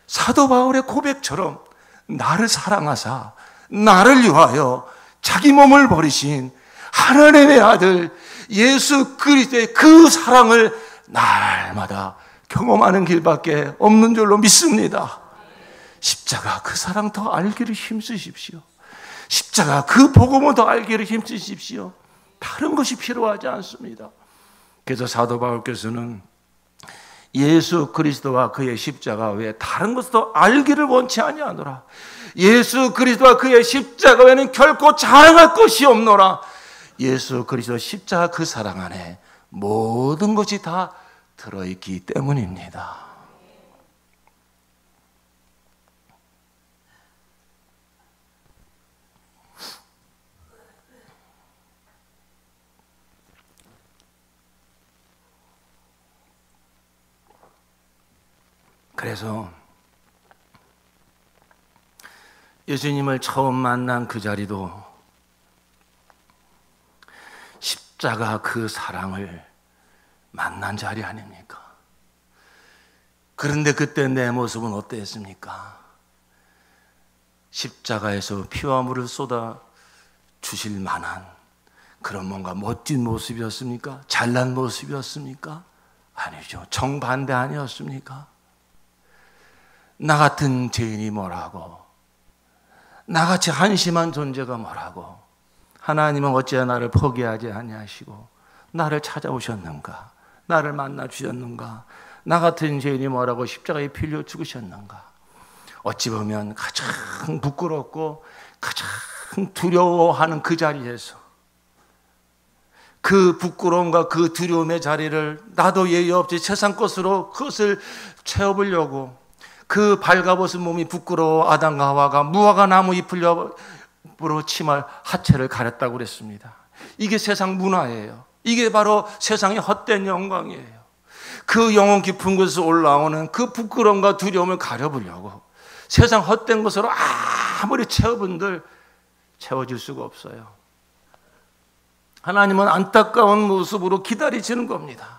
사도 바울의 고백처럼 나를 사랑하사 나를 위하여 자기 몸을 버리신 하나님의 아들 예수 그리스도의 그 사랑을 날마다 경험하는 길밖에 없는 줄로 믿습니다. 십자가 그 사랑 더 알기를 힘쓰십시오. 십자가 그 복음을 더 알기를 힘쓰십시오. 다른 것이 필요하지 않습니다. 그래서 사도 바울께서는 예수 그리스도와 그의 십자가 외에 다른 것도 알기를 원치 아니하노라. 예수 그리스도와 그의 십자가 외에는 결코 자랑할 것이 없노라. 예수 그리스도 십자가 그 사랑 안에 모든 것이 다 들어있기 때문입니다. 그래서 예수님을 처음 만난 그 자리도 십자가 그 사랑을 만난 자리 아닙니까? 그런데 그때 내 모습은 어땠습니까? 십자가에서 피와 물을 쏟아 주실 만한 그런 뭔가 멋진 모습이었습니까? 잘난 모습이었습니까? 아니죠. 정반대 아니었습니까? 나 같은 죄인이 뭐라고, 나같이 한심한 존재가 뭐라고, 하나님은 어찌하여 나를 포기하지 아니하시고 나를 찾아오셨는가, 나를 만나 주셨는가, 나 같은 죄인이 뭐라고 십자가에 빌려 죽으셨는가. 어찌 보면 가장 부끄럽고 가장 두려워하는 그 자리에서 그 부끄러움과 그 두려움의 자리를 나도 예의 없이 세상 것으로 그것을 채워보려고 그 발가벗은 몸이 부끄러워 아담과 하와가 무화과 나무 잎으로 치마 하체를 가렸다고 그랬습니다. 이게 세상 문화예요. 이게 바로 세상의 헛된 영광이에요. 그 영혼 깊은 곳에서 올라오는 그 부끄러움과 두려움을 가려보려고 세상 헛된 것으로 아무리 채워본들 채워질 수가 없어요. 하나님은 안타까운 모습으로 기다리시는 겁니다.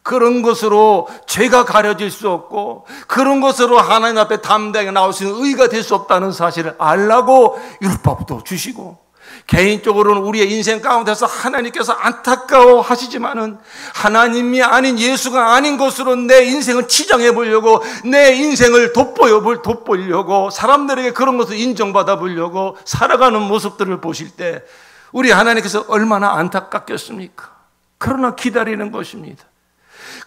그런 것으로 죄가 가려질 수 없고 그런 것으로 하나님 앞에 담대하게 나올 수 있는 의가 될 수 없다는 사실을 알라고 율법도 주시고, 개인적으로는 우리의 인생 가운데서 하나님께서 안타까워 하시지만은 하나님이 아닌 예수가 아닌 것으로 내 인생을 치장해 보려고, 내 인생을 돋보이려고 사람들에게 그런 것을 인정받아 보려고 살아가는 모습들을 보실 때 우리 하나님께서 얼마나 안타깝겠습니까? 그러나 기다리는 것입니다.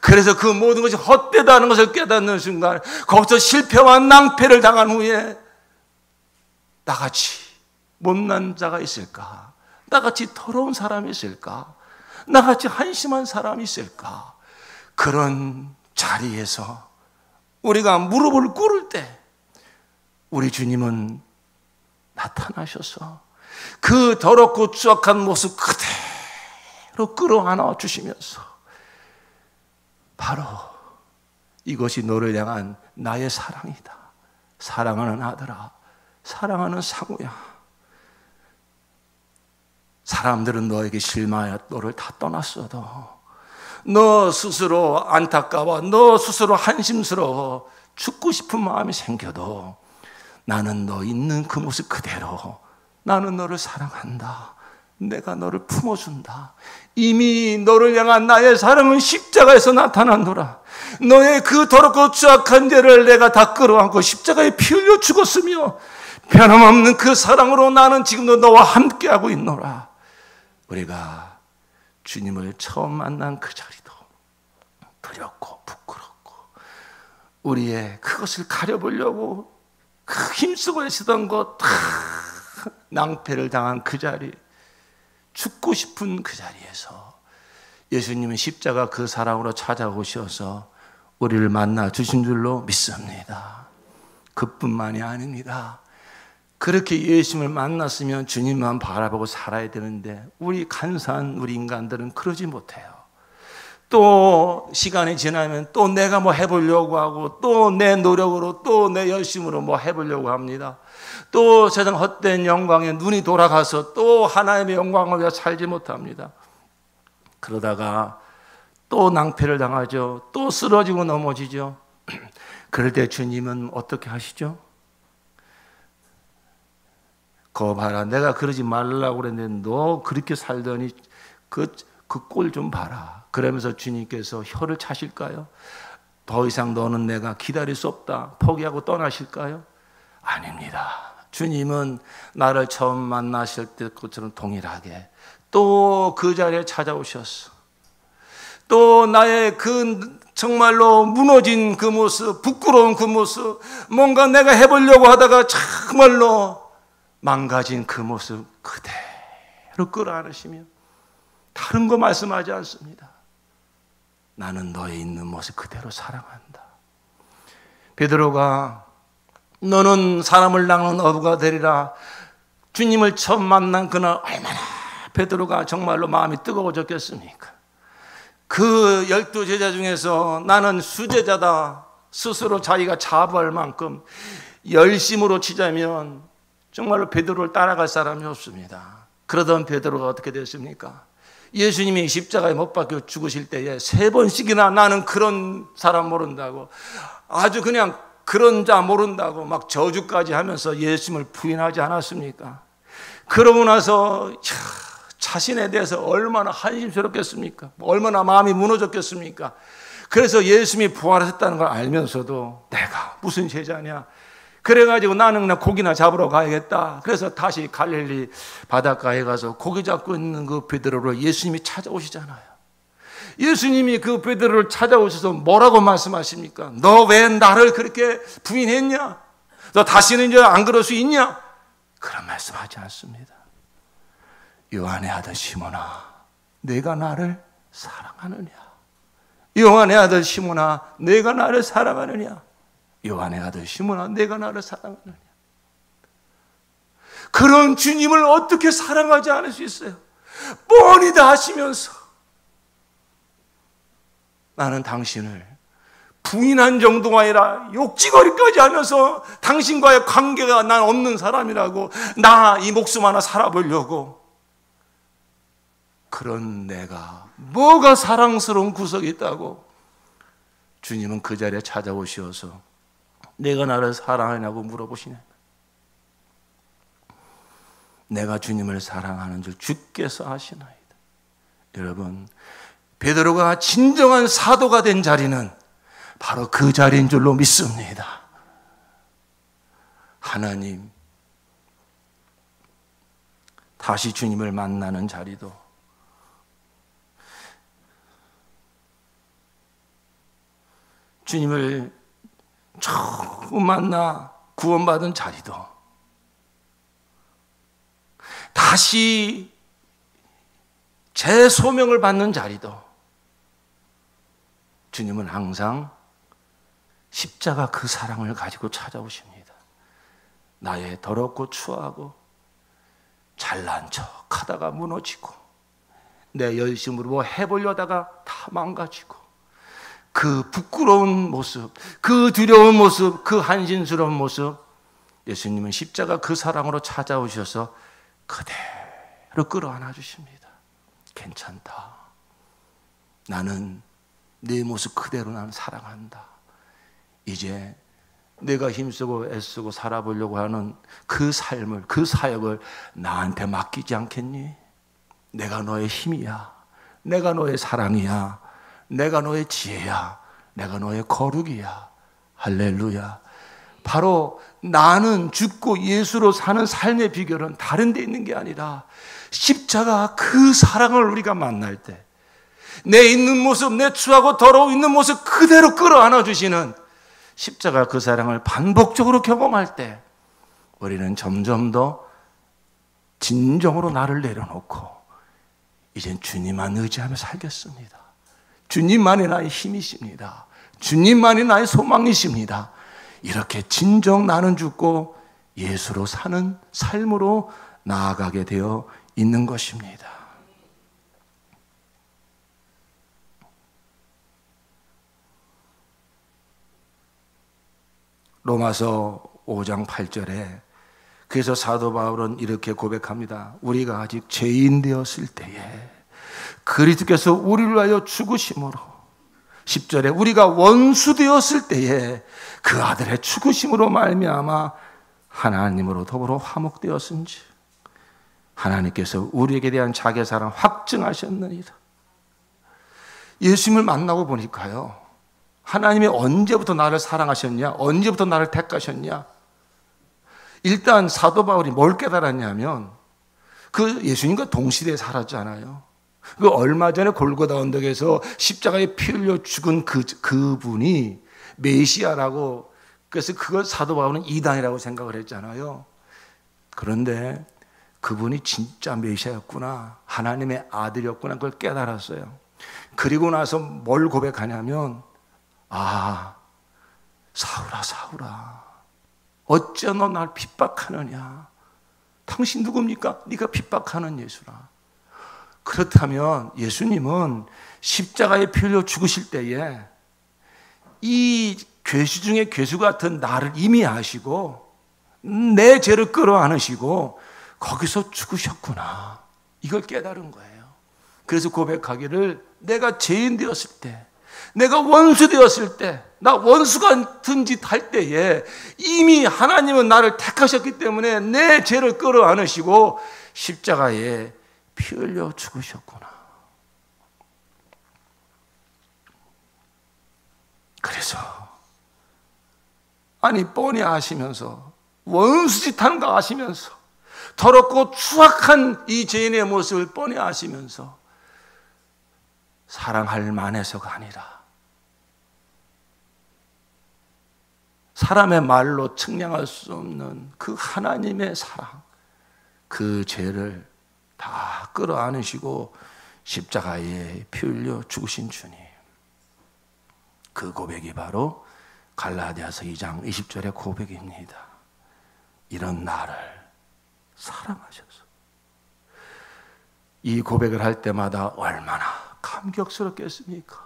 그래서 그 모든 것이 헛되다는 것을 깨닫는 순간 거기서 실패와 낭패를 당한 후에 나같이 못난 자가 있을까? 나같이 더러운 사람이 있을까? 나같이 한심한 사람이 있을까? 그런 자리에서 우리가 무릎을 꿇을 때 우리 주님은 나타나셔서 그 더럽고 추악한 모습 그대로 끌어안아 주시면서 바로 이것이 너를 향한 나의 사랑이다. 사랑하는 아들아, 사랑하는 상우야, 사람들은 너에게 실망하여 너를 다 떠났어도, 너 스스로 안타까워, 너 스스로 한심스러워, 죽고 싶은 마음이 생겨도 나는 너 있는 그 모습 그대로 나는 너를 사랑한다. 내가 너를 품어준다. 이미 너를 향한 나의 사랑은 십자가에서 나타난노라. 너의 그 더럽고 추악한 죄를 내가 다 끌어안고 십자가에 피 흘려 죽었으며 변함없는 그 사랑으로 나는 지금도 너와 함께하고 있노라. 우리가 주님을 처음 만난 그 자리도 두렵고 부끄럽고 우리의 그것을 가려보려고 힘쓰고 애쓰던 것 다 낭패를 당한 그 자리, 죽고 싶은 그 자리에서 예수님은 십자가 그 사랑으로 찾아오셔서 우리를 만나 주신 줄로 믿습니다. 그뿐만이 아닙니다. 그렇게 예수님을 만났으면 주님만 바라보고 살아야 되는데 우리 간사한 우리 인간들은 그러지 못해요. 또 시간이 지나면 또 내가 뭐 해보려고 하고 또 내 노력으로 또 내 열심으로 뭐 해보려고 합니다. 또 세상 헛된 영광에 눈이 돌아가서 또 하나님의 영광을 위해 살지 못합니다. 그러다가 또 낭패를 당하죠. 또 쓰러지고 넘어지죠. 그럴 때 주님은 어떻게 하시죠? 거 봐라, 내가 그러지 말라고 그랬는데 너 그렇게 살더니 그 꼴 좀 봐라. 그러면서 주님께서 혀를 차실까요? 더 이상 너는 내가 기다릴 수 없다 포기하고 떠나실까요? 아닙니다. 주님은 나를 처음 만나실 때 그것처럼 동일하게 또 그 자리에 찾아오셨어. 또 나의 그 정말로 무너진 그 모습, 부끄러운 그 모습, 뭔가 내가 해보려고 하다가 정말로 망가진 그 모습 그대로 끌어안으시며 다른 거 말씀하지 않습니다. 나는 너의 있는 모습 그대로 사랑한다. 베드로가 너는 사람을 낚는 어부가 되리라. 주님을 처음 만난 그날 얼마나 베드로가 정말로 마음이 뜨거워졌겠습니까? 그 12제자 중에서 나는 수제자다 스스로 자기가 자부할 만큼 열심으로 치자면 정말로 베드로를 따라갈 사람이 없습니다. 그러던 베드로가 어떻게 됐습니까? 예수님이 십자가에 못 박혀 죽으실 때에 3번씩이나 나는 그런 사람 모른다고, 아주 그냥 그런 자 모른다고 막 저주까지 하면서 예수님을 부인하지 않았습니까? 그러고 나서 자신에 대해서 얼마나 한심스럽겠습니까? 얼마나 마음이 무너졌겠습니까? 그래서 예수님이 부활하셨다는 걸 알면서도 내가 무슨 제자냐? 그래가지고 나는 그냥 고기나 잡으러 가야겠다. 그래서 다시 갈릴리 바닷가에 가서 고기 잡고 있는 그 베드로를 예수님이 찾아오시잖아요. 예수님이 그 베드로를 찾아오셔서 뭐라고 말씀하십니까? 너 왜 나를 그렇게 부인했냐? 너 다시는 이제 안 그럴 수 있냐? 그런 말씀하지 않습니다. 요한의 아들 시몬아, 내가 나를 사랑하느냐? 요한의 아들 시몬아, 내가 나를 사랑하느냐? 요한의 아들 시몬아, 내가 나를 사랑하느냐? 그런 주님을 어떻게 사랑하지 않을 수 있어요? 뻔히 다 하시면서 나는 당신을 부인한 정도가 아니라 욕지거리까지 하면서 당신과의 관계가 난 없는 사람이라고, 나 이 목숨 하나 살아보려고, 그런 내가 뭐가 사랑스러운 구석이 있다고 주님은 그 자리에 찾아오셔서 내가 나를 사랑하냐고 물어보시네. 내가 주님을 사랑하는 줄 주께서 아시나이다. 여러분, 베드로가 진정한 사도가 된 자리는 바로 그 자리인 줄로 믿습니다. 하나님, 다시 주님을 만나는 자리도, 주님을 처음 만나 구원받은 자리도, 다시 재소명을 받는 자리도, 주님은 항상 십자가 그 사랑을 가지고 찾아오십니다. 나의 더럽고 추하고 잘난 척 하다가 무너지고 내 열심으로 뭐 해보려다가 다 망가지고 그 부끄러운 모습, 그 두려운 모습, 그 한심스러운 모습, 예수님은 십자가 그 사랑으로 찾아오셔서 그대로 그대로 끌어안아 주십니다. 괜찮다. 나는 내 모습 그대로 나는 사랑한다. 이제 내가 힘쓰고 애쓰고 살아보려고 하는 그 삶을, 그 사역을 나한테 맡기지 않겠니? 내가 너의 힘이야. 내가 너의 사랑이야. 내가 너의 지혜야. 내가 너의 거룩이야. 할렐루야. 바로 나는 죽고 예수로 사는 삶의 비결은 다른 데 있는 게 아니라 십자가 그 사랑을 우리가 만날 때 내 있는 모습, 내 추하고 더러워 있는 모습 그대로 끌어안아 주시는 십자가 그 사랑을 반복적으로 경험할 때 우리는 점점 더 진정으로 나를 내려놓고 이젠 주님만 의지하며 살겠습니다. 주님만이 나의 힘이십니다. 주님만이 나의 소망이십니다. 이렇게 진정 나는 죽고 예수로 사는 삶으로 나아가게 되어 있는 것입니다. 로마서 5장 8절에 그래서 사도 바울은 이렇게 고백합니다. 우리가 아직 죄인 되었을 때에 그리스도께서 우리를 위하여 죽으심으로 10절에 우리가 원수 되었을 때에 그 아들의 죽으심으로 말미암아 하나님으로 더불어 화목되었은지 하나님께서 우리에게 대한 자기 사랑 확증하셨느니라. 예수님을 만나고 보니까요, 하나님이 언제부터 나를 사랑하셨냐? 언제부터 나를 택하셨냐? 일단 사도 바울이 뭘 깨달았냐면 그 예수님과 동시대에 살았잖아요. 그 얼마 전에 골고다 언덕에서 십자가에 피 흘려 죽은 그분이 메시아라고, 그래서 그걸 사도 바울은 이단이라고 생각을 했잖아요. 그런데 그분이 진짜 메시아였구나, 하나님의 아들이었구나, 그걸 깨달았어요. 그리고 나서 뭘 고백하냐면, 아, 사울아 사울아 어찌 너 날 핍박하느냐? 당신 누굽니까? 네가 핍박하는 예수라. 그렇다면 예수님은 십자가에 피 흘려 죽으실 때에 이 괴수 중에 괴수 같은 나를 이미 아시고 내 죄를 끌어안으시고 거기서 죽으셨구나, 이걸 깨달은 거예요. 그래서 고백하기를, 내가 죄인 되었을 때, 내가 원수 되었을 때, 나 원수 같은 짓 할 때에 이미 하나님은 나를 택하셨기 때문에 내 죄를 끌어안으시고 십자가에 피 흘려 죽으셨구나. 그래서 아니 뻔히 아시면서, 원수 짓 하는 거 아시면서, 더럽고 추악한 이 죄인의 모습을 뻔히 아시면서 사랑할 만해서가 아니라 사람의 말로 측량할 수 없는 그 하나님의 사랑, 그 죄를 다 끌어안으시고 십자가에 피 흘려 죽으신 주님, 그 고백이 바로 갈라디아서 2장 20절의 고백입니다. 이런 나를 사랑하셔서. 이 고백을 할 때마다 얼마나 감격스럽겠습니까?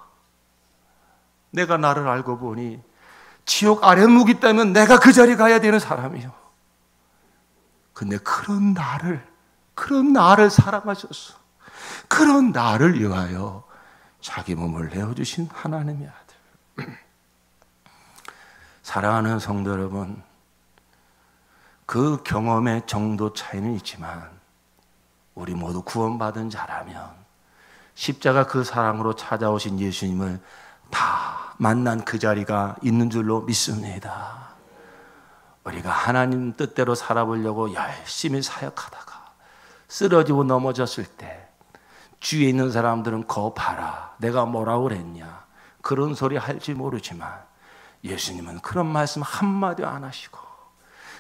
내가 나를 알고 보니 지옥 아랫묵이 있다면 내가 그 자리에 가야 되는 사람이요. 근데 그런 나를 사랑하셨어. 그런 나를 위하여 자기 몸을 내어주신 하나님의 아들. 사랑하는 성도 여러분, 그 경험의 정도 차이는 있지만 우리 모두 구원받은 자라면 십자가 그 사랑으로 찾아오신 예수님을 다 만난 그 자리가 있는 줄로 믿습니다. 우리가 하나님 뜻대로 살아보려고 열심히 사역하다가 쓰러지고 넘어졌을 때 주위에 있는 사람들은 거 봐라, 내가 뭐라고 그랬냐, 그런 소리 할지 모르지만 예수님은 그런 말씀 한마디 안 하시고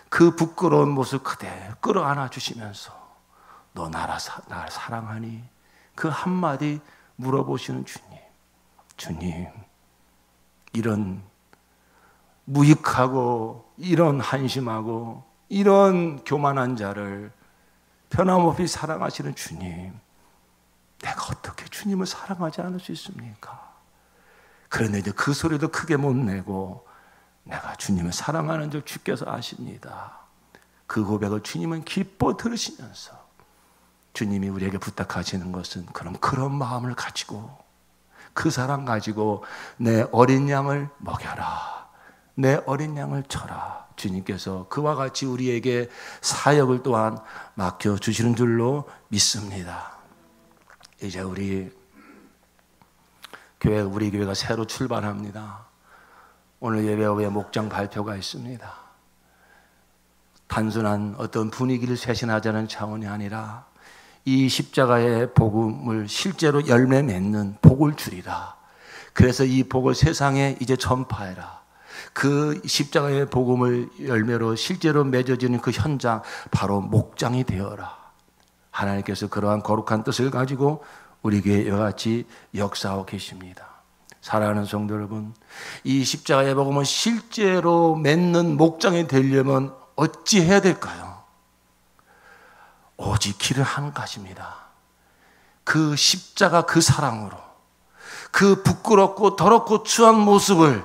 그 부끄러운 모습 그대로 끌어안아 주시면서 너 나를 사랑하니? 그 한마디 물어보시는 주님. 주님, 이런 무익하고 이런 한심하고 이런 교만한 자를 변함없이 사랑하시는 주님, 내가 어떻게 주님을 사랑하지 않을 수 있습니까? 그런데 이제 그 소리도 크게 못 내고 내가 주님을 사랑하는 줄 주께서 아십니다. 그 고백을 주님은 기뻐 들으시면서 주님이 우리에게 부탁하시는 것은 그럼 그런 마음을 가지고 그 사랑 가지고 내 어린 양을 먹여라, 내 어린 양을 쳐라. 주님께서 그와 같이 우리에게 사역을 또한 맡겨주시는 줄로 믿습니다. 이제 우리 교회가 새로 출발합니다. 오늘 예배 후에 목장 발표가 있습니다. 단순한 어떤 분위기를 쇄신하자는 차원이 아니라 이 십자가의 복음을 실제로 열매 맺는 복을 주리라. 그래서 이 복을 세상에 이제 전파해라. 그 십자가의 복음을 열매로 실제로 맺어지는 그 현장, 바로 목장이 되어라. 하나님께서 그러한 거룩한 뜻을 가지고 우리 교회에 이와 같이 역사하고 계십니다. 사랑하는 성도 여러분, 이 십자가의 복음을 실제로 맺는 목장이 되려면 어찌 해야 될까요? 오직 길은 한 가지입니다. 그 십자가 그 사랑으로 그 부끄럽고 더럽고 추한 모습을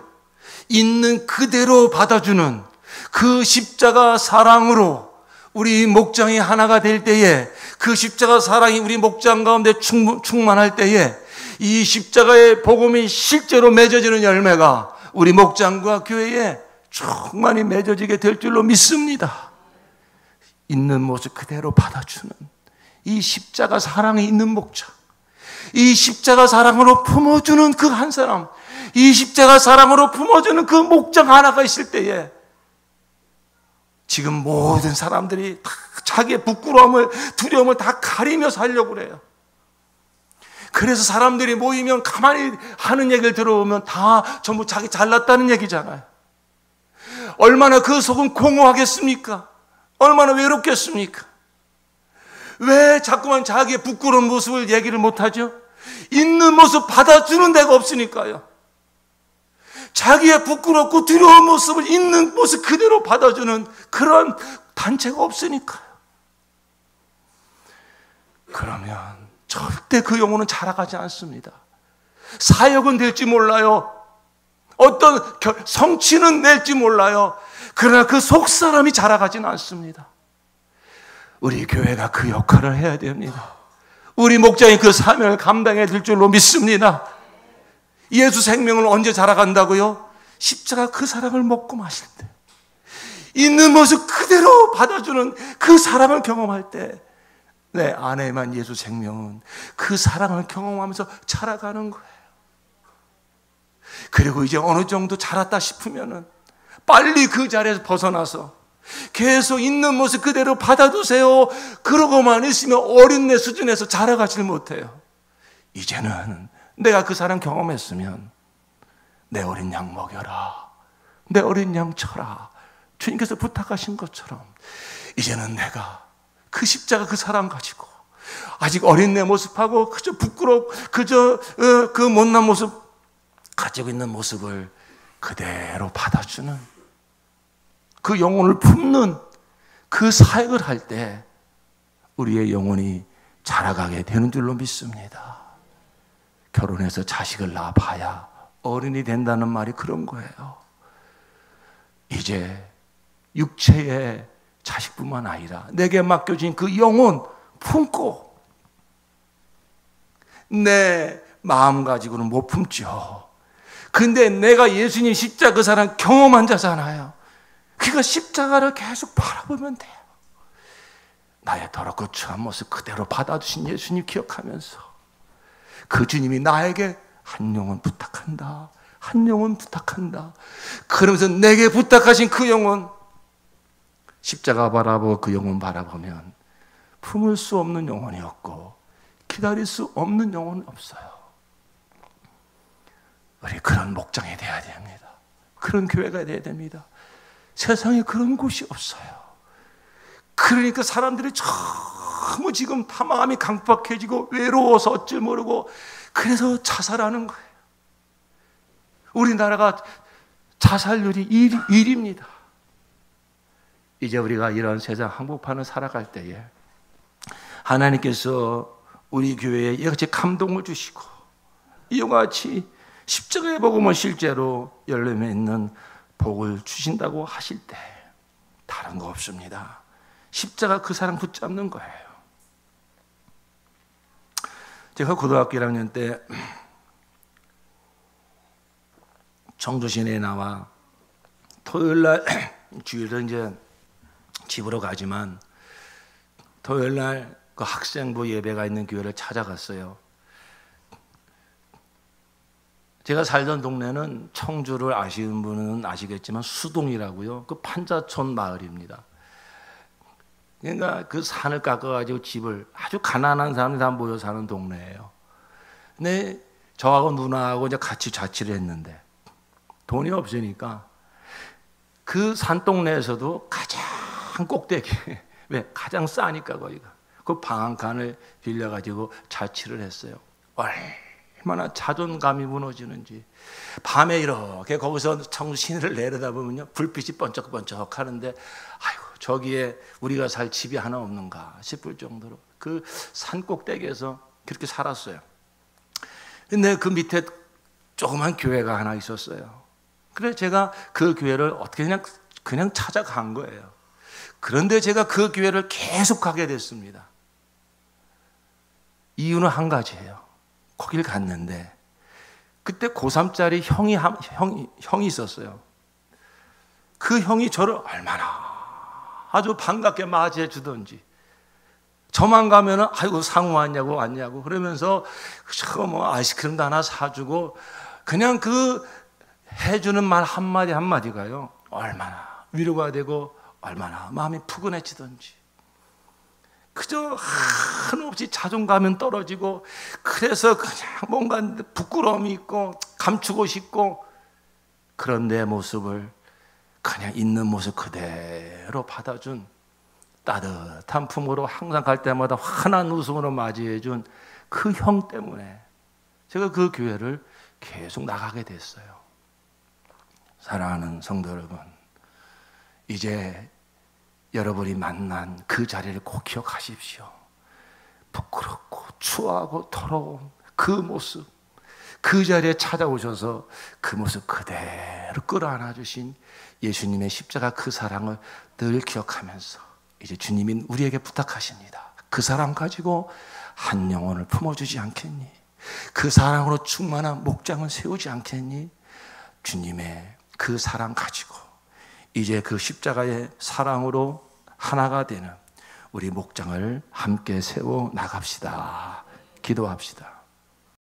있는 그대로 받아주는 그 십자가 사랑으로 우리 목장이 하나가 될 때에, 그 십자가 사랑이 우리 목장 가운데 충만할 때에 이 십자가의 복음이 실제로 맺어지는 열매가 우리 목장과 교회에 충만히 맺어지게 될 줄로 믿습니다. 있는 모습 그대로 받아주는 이 십자가 사랑이 있는 목장, 이 십자가 사랑으로 품어주는 그 한 사람, 이 십자가 사랑으로 품어주는 그 목장 하나가 있을 때에 지금 모든 사람들이 다 자기의 부끄러움을, 두려움을 다 가리며 살려고 그래요. 그래서 사람들이 모이면 가만히 하는 얘기를 들어보면 다 전부 자기 잘났다는 얘기잖아요. 얼마나 그 속은 공허하겠습니까? 얼마나 외롭겠습니까? 왜 자꾸만 자기의 부끄러운 모습을 얘기를 못하죠? 있는 모습 받아주는 데가 없으니까요. 자기의 부끄럽고 두려운 모습을 있는 모습 그대로 받아주는 그런 단체가 없으니까요. 그러면 절대 그 영혼은 자라가지 않습니다. 사역은 될지 몰라요. 어떤 성취는 낼지 몰라요. 그러나 그 속사람이 자라가지는 않습니다. 우리 교회가 그 역할을 해야 됩니다. 우리 목장이 그 사명을 감당해야 될 줄로 믿습니다. 예수 생명을 언제 자라간다고요? 십자가 그 사랑을 먹고 마실 때, 있는 모습 그대로 받아주는 그 사랑을 경험할 때 내 안에만 예수 생명은 그 사랑을 경험하면서 자라가는 거예요. 그리고 이제 어느 정도 자랐다 싶으면은 빨리 그 자리에서 벗어나서 계속 있는 모습 그대로 받아두세요. 그러고만 있으면 어린애 수준에서 자라가질 못해요. 이제는 내가 그 사랑 경험했으면 내 어린 양 먹여라, 내 어린 양 쳐라, 주님께서 부탁하신 것처럼 이제는 내가 그 십자가 그 사랑 가지고 아직 어린 내 모습하고 그저 부끄럽고 그저 그 못난 모습 가지고 있는 모습을 그대로 받아주는 그 영혼을 품는 그 사역을 할 때 우리의 영혼이 자라가게 되는 줄로 믿습니다. 결혼해서 자식을 낳아봐야 어른이 된다는 말이 그런 거예요. 이제 육체의 자식뿐만 아니라 내게 맡겨진 그 영혼 품고 내 마음 가지고는 못 품죠. 근데 내가 예수님 십자가 그 사랑 경험한 자잖아요. 그러니까 십자가를 계속 바라보면 돼요. 나의 더럽고 추한 모습 그대로 받아주신 예수님 기억하면서 그 주님이 나에게 한 영혼 부탁한다, 한 영혼 부탁한다. 그러면서 내게 부탁하신 그 영혼, 십자가 바라보고 그 영혼 바라보면 품을 수 없는 영혼이 없고 기다릴 수 없는 영혼은 없어요. 우리 그런 목장이 돼야 됩니다. 그런 교회가 돼야 됩니다. 세상에 그런 곳이 없어요. 그러니까 사람들이 너무 지금 다 마음이 강박해지고 외로워서 어찌 모르고 그래서 자살하는 거예요. 우리나라가 자살률이 1위입니다. 이제 우리가 이런 세상 한복판을 살아갈 때에 하나님께서 우리 교회에 이같이 감동을 주시고 이와 같이 십자가의 복음을 실제로 열매 맺는 복을 주신다고 하실 때 다른 거 없습니다. 십자가 그 사랑 붙잡는 거예요. 제가 고등학교 1학년 때 청주시내에 나와 토요일날 주일은 이제 집으로 가지만 토요일날 그 학생부 예배가 있는 교회를 찾아갔어요. 제가 살던 동네는 청주를 아시는 분은 아시겠지만 수동이라고요. 그 판자촌 마을입니다. 그러니까 그 산을 깎아가지고 집을 아주 가난한 사람이 다 모여 사는 동네예요. 근데 저하고 누나하고 이제 같이 자취를 했는데 돈이 없으니까 그 산동네에서도 가장 꼭대기, 왜? 가장 싸니까 거기가. 그 방 한 칸을 빌려가지고 자취를 했어요. 얼마나 자존감이 무너지는지. 밤에 이렇게 거기서 청주 시내를 내려다보면요, 불빛이 번쩍번쩍 하는데, 아이고, 저기에 우리가 살 집이 하나 없는가 싶을 정도로 그 산 꼭대기에서 그렇게 살았어요. 근데 그 밑에 조그만 교회가 하나 있었어요. 그래서 제가 그 교회를 어떻게 그냥 찾아간 거예요. 그런데 제가 그 교회를 계속 가게 됐습니다. 이유는 한 가지예요. 거길 갔는데 그때 고3짜리 형이 있었어요. 그 형이 저를 얼마나 아주 반갑게 맞이해 주던지, 저만 가면은 아이고 상우 왔냐고 그러면서 뭐 아이스크림도 하나 사주고, 그냥 그 해주는 말 한마디 한마디가요 얼마나 위로가 되고 얼마나 마음이 푸근해지던지. 그저 한없이 자존감은 떨어지고, 그래서 그냥 뭔가 부끄러움이 있고 감추고 싶고, 그런 내 모습을 그냥 있는 모습 그대로 받아준, 따뜻한 품으로 항상 갈 때마다 환한 웃음으로 맞이해준 그 형 때문에 제가 그 교회를 계속 나가게 됐어요. 사랑하는 성도 여러분, 이제 여러분이 만난 그 자리를 꼭 기억하십시오. 부끄럽고 추하고 더러운 그 모습, 그 자리에 찾아오셔서 그 모습 그대로 끌어안아 주신 예수님의 십자가 그 사랑을 늘 기억하면서 이제 주님이 우리에게 부탁하십니다. 그 사랑 가지고 한 영혼을 품어주지 않겠니? 그 사랑으로 충만한 목장을 세우지 않겠니? 주님의 그 사랑 가지고 이제 그 십자가의 사랑으로 하나가 되는 우리 목장을 함께 세워 나갑시다. 기도합시다.